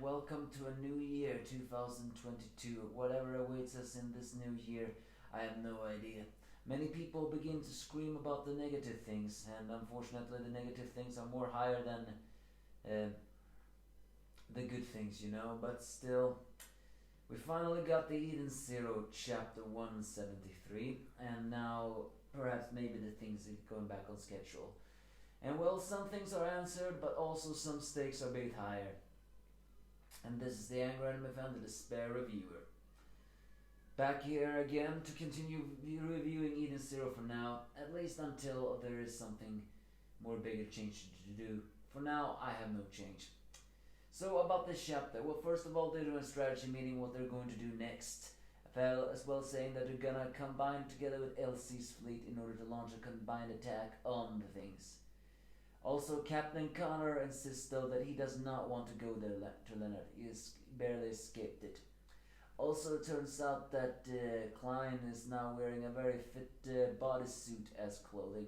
welcome to a new year, 2022. Whatever awaits us in this new year, I have no idea. Many people begin to scream about the negative things, and unfortunately, the negative things are more higher than uh, the good things, But still, we finally got the Eden Zero chapter 173, and now perhaps maybe the things are going back on schedule. And well, some things are answered, but also some stakes are made higher. And this is the Angry Anime Fan, the Despair Reviewer. Back here again to continue reviewing Eden Zero for now, at least until there is something more bigger change to do. For now, I have no change. So about this chapter, well, first of all, they're doing a strategy meeting what they're going to do next. As well saying that they're gonna combine together with LC's fleet in order to launch a combined attack on the things. Also, Captain Connor insists though that he does not want to go there to Leonard. He has barely escaped it. Also, it turns out that Klein is now wearing a very fit bodysuit as clothing.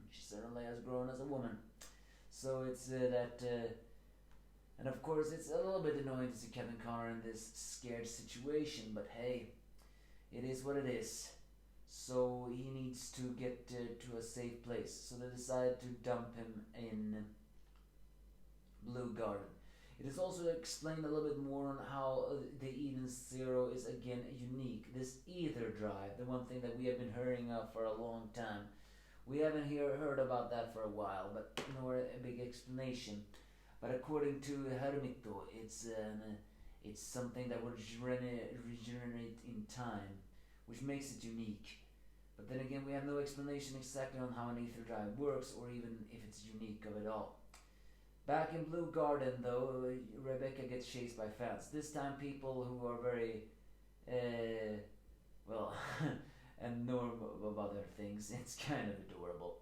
She certainly has grown as a woman. So it's and of course it's a little bit annoying to see Captain Connor in this scared situation, but hey, it is what it is. So he needs to get to a safe place. So they decide to dump him in Blue Garden. It is also explained a little bit more on how the Eden Zero is again unique. This ether drive, the one thing that we have been hearing of for a long time. We haven't heard about that for a while, but nor a big explanation. But according to Hermito, it's something that will regenerate in time, which makes it unique. But then again, we have no explanation exactly on how an ether drive works, or even if it's unique of it all. Back in Blue Garden, though, Rebecca gets chased by fans. This time, people who are very, well, and know about other things. It's kind of adorable.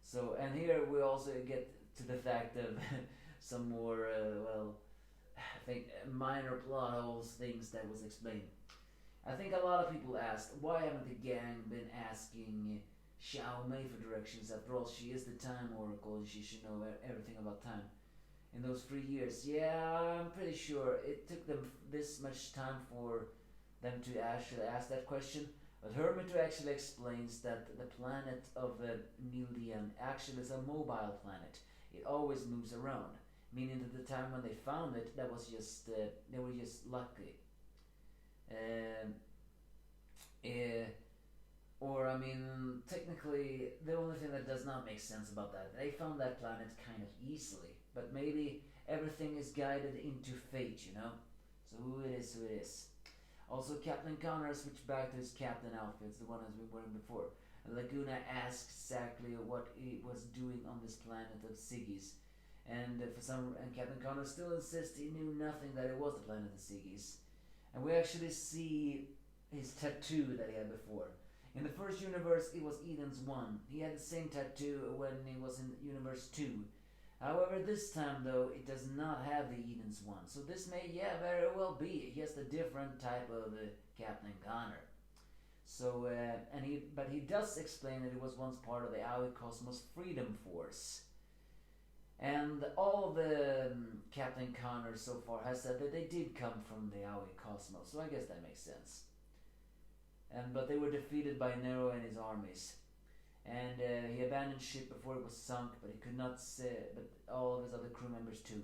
So, and here we also get to the fact of some more, I think minor plot holes, things that was explained. I think a lot of people asked, why haven't the gang been asking Xiao Mei for directions? After all, she is the time oracle and she should know everything about time. In those 3 years, yeah, I'm pretty sure it took them this much time for them to actually ask that question. But Hermito actually explains that the planet of Nildian actually is a mobile planet. It always moves around, meaning that the time when they found it, that was just they were just lucky. Or I mean, technically, the only thing that does not make sense about that, they found that planet kind of easily, but maybe everything is guided into fate. So who it is, who it is. Also, Captain Connor switched back to his captain outfits, the one has been wearing before. And Laguna asks exactly what he was doing on this planet of Siggy's. And Captain Connor still insists he knew nothing that it was the planet of Siggy's. And we actually see his tattoo that he had before. In the first universe, it was Eden's 1. He had the same tattoo when he was in universe 2. However, this time though, it does not have the Eden's 1. So this may, very well be just a different type of Captain Connor. So, but he does explain that it was once part of the Aoi Cosmos Freedom Force. And all the Captain Connor so far has said that they did come from the Aoi Cosmos, so I guess that makes sense. But they were defeated by Nero and his armies. And he abandoned ship before it was sunk, but he could not say, but all of his other crew members too.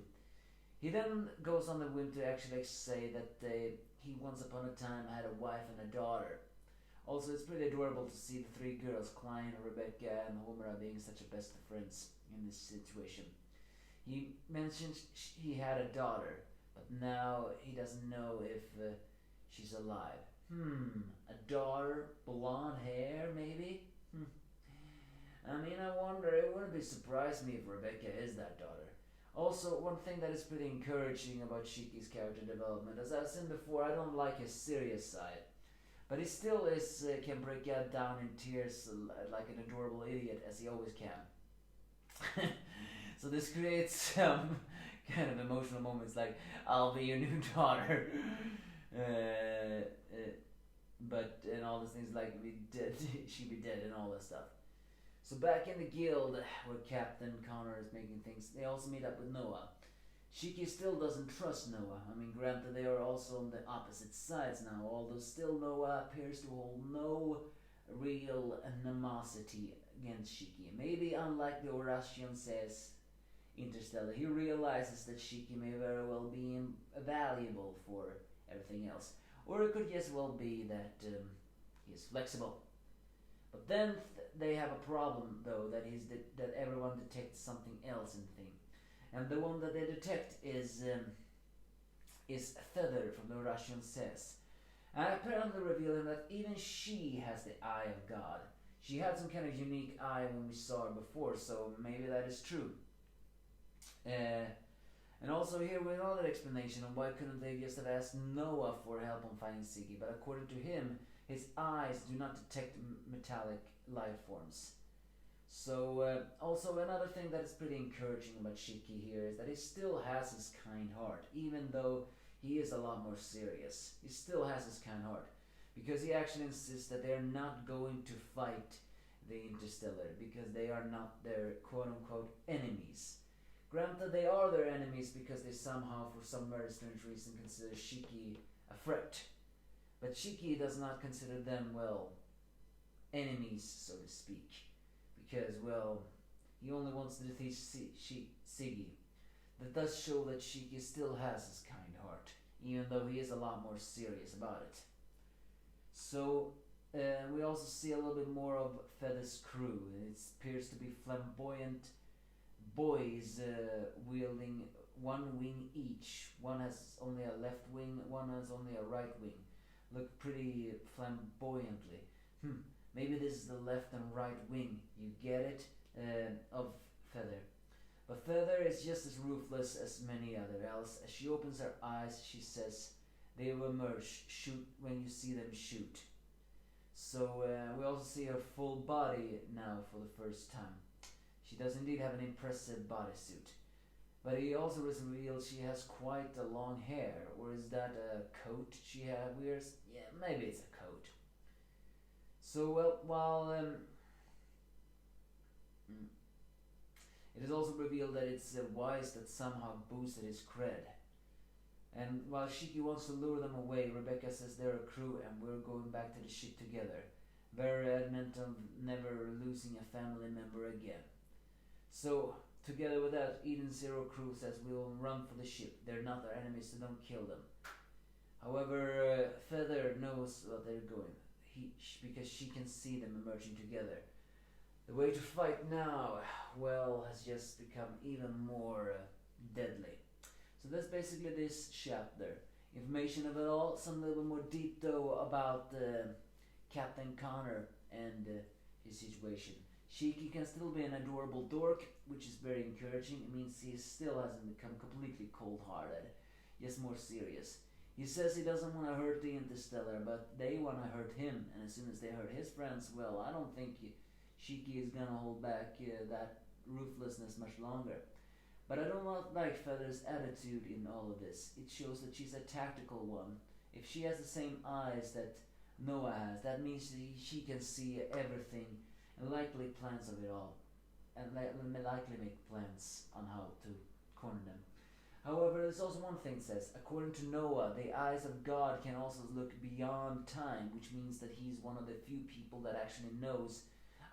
He then goes on the whim to actually say that he once upon a time had a wife and a daughter. Also, it's pretty adorable to see the 3 girls, Klein, Rebecca, and Homura, being such a best of friends in this situation. He mentions he had a daughter, but now he doesn't know if she's alive. A daughter, blonde hair, maybe? I mean, I wonder, it wouldn't surprise me if Rebecca is that daughter. Also, one thing that is pretty encouraging about Shiki's character development, as I've said before, I don't like his serious side. But he still can break out down in tears like an adorable idiot, as he always can. So this creates some kind of emotional moments like, I'll be your new daughter. But and all those things like be dead, she be dead and all that stuff. So back in the guild where Captain Connor is making things, they also meet up with Noah. Shiki still doesn't trust Noah. I mean, granted, they are also on the opposite sides now, although still Noah appears to hold no real animosity against Shiki. Maybe unlike the Horatian says Interstellar, he realizes that Shiki may very well be valuable for everything else. Or it could just well be that he is flexible. But then they have a problem, though, that everyone detects something else in the thing. And the one that they detect is Feather from the Russian says. And apparently revealing that even she has the eye of God. She had some kind of unique eye when we saw her before, so maybe that is true. And also here we have another explanation on why couldn't they just have asked Noah for help on finding Siggy, but according to him, his eyes do not detect metallic life forms. So also another thing that is pretty encouraging about Shiki here is that he still has his kind heart, even though he is a lot more serious. He still has his kind heart, because he actually insists that they are not going to fight the Interstellar, because they are not their quote-unquote enemies. Granted, they are their enemies because they somehow, for some very strange reason, consider Shiki a threat. But Shiki does not consider them, well, enemies, so to speak. Because, well, he only wants to defeat Siggy. That does show that Shiki still has his kind heart, even though he is a lot more serious about it. So, we also see a little bit more of Feather's crew. It appears to be flamboyant boys wielding one wing each. One has only a left wing, one has only a right wing. Look pretty flamboyantly. Maybe this is the left and right wing, you get it, of Feather. But Feather is just as ruthless as many other else. As she opens her eyes, she says, "They will emerge, shoot when you see them shoot." So we also see her full body now for the first time. She does indeed have an impressive bodysuit. But he also reveals she has quite a long hair. Or is that a coat she wears? Yeah, maybe it's a coat. So, well, while it is also revealed that it's Wise that somehow boosted his cred. And while Shiki wants to lure them away, Rebecca says they're a crew and we're going back to the ship together. Very adamant of never losing a family member again. So, together with that, Eden Zero crew says we'll run for the ship. They're not our enemies, so don't kill them. However, Feather knows what they're going. Because she can see them emerging together. The way to fight now, well, has just become even more deadly. So that's basically this chapter. Information of it all, some little more deep though about Captain Connor and his situation. Shiki can still be an adorable dork, which is very encouraging. It means he still hasn't become completely cold-hearted, just more serious. He says he doesn't want to hurt the Interstellar, but they want to hurt him, and as soon as they hurt his friends, well, I don't think Shiki is gonna hold back that ruthlessness much longer. But I do not like Feather's attitude in all of this. It shows that she's a tactical one. If she has the same eyes that Noah has, that means she can see everything and likely plans of it all, and likely make plans on how to corner them. However, there's also one thing it says, according to Noah, the eyes of God can also look beyond time, which means that he's one of the few people that actually knows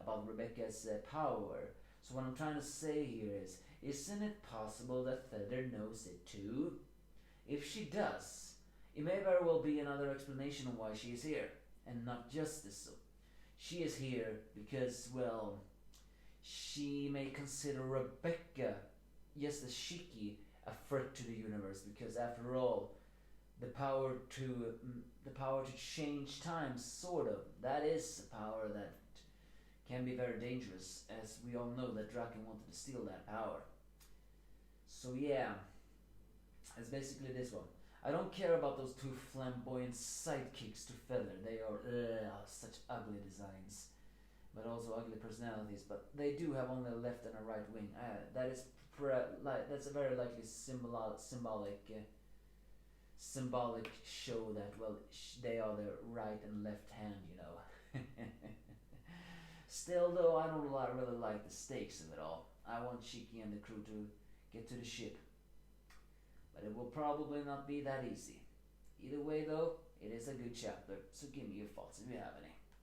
about Rebecca's power. So what I'm trying to say here is, isn't it possible that Feather knows it too? If she does, it may very well be another explanation of why she is here, and not just this. So she is here because, well, she may consider Rebecca, just as Shiki, a threat to the universe, because after all, the power to change time, sort of, that is a power that can be very dangerous, as we all know that Draken wanted to steal that power. So yeah, it's basically this one. I don't care about those two flamboyant sidekicks to Feather. They are such ugly designs, but also ugly personalities. But they do have only a left and a right wing. That's a very likely symbolic show that, well, they are the right and left hand, you know. Still, though, I don't really like the stakes of it all. I want Shiki and the crew to get to the ship. but it will probably not be that easy. Either way though, it is a good chapter, so give me your thoughts if you have any.